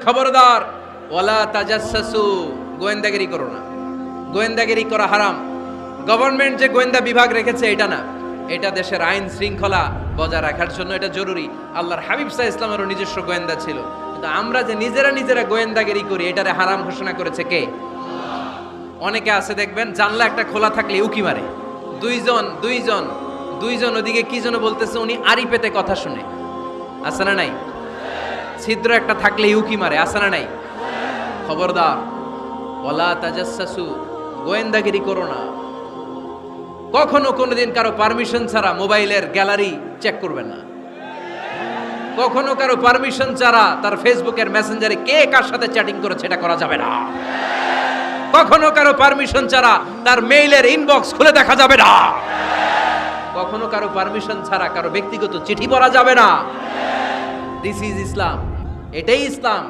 খবরদার, ওয়ালা তাজাসসু, গোয়েন্দাগিরি করো না। গোয়েন্দাগিরি করা হারাম। গভর্নমেন্ট যে গোয়েন্দা বিভাগ রেখেছে এটা না, এটা দেশের আইন শৃঙ্খলা বজায় রাখার জন্য এটা জরুরি। আল্লাহর হাবিব সাল্লাল্লাহু আলাইহি ওয়াসাল্লামেরও নিজস্ব গোয়েন্দা ছিল, কিন্তু আমরা যে নিজেরা গোয়েন্দাগিরি করি এটারে হারাম ঘোষণা করেছে কে? অনেকে আছে দেখবেন, জানলা একটা খোলা থাকলে উকি মারে। দুইজন ওদিকে কি যেন বলতেছে, উনি আড়ি পেতে কথা শুনে, আছে না নাই? ছিদ্র একটা থাকলে উকি মারে, আছে না নাই? খবরদার, ওয়ালা তাজাসসু, গোয়েন্দাগিরি করো না। কখনো কোনোদিন কারো পারমিশন ছাড়া মোবাইলের গ্যালারি চেক করবেন না। কখনো কারো পারমিশন ছাড়া তার ফেসবুকের মেসেঞ্জারে কে কার সাথে চ্যাটিং করেছে এটা করা যাবে না। কখনো কারো পারমিশন ছাড়া তার মেইলের ইনবক্স খুলে দেখা যাবে না। কখনো কারো পারমিশন ছাড়া কারো ব্যক্তিগত চিঠি পড়া যাবে না। দিস ইজ ইসলাম, এটাই ইসলাম।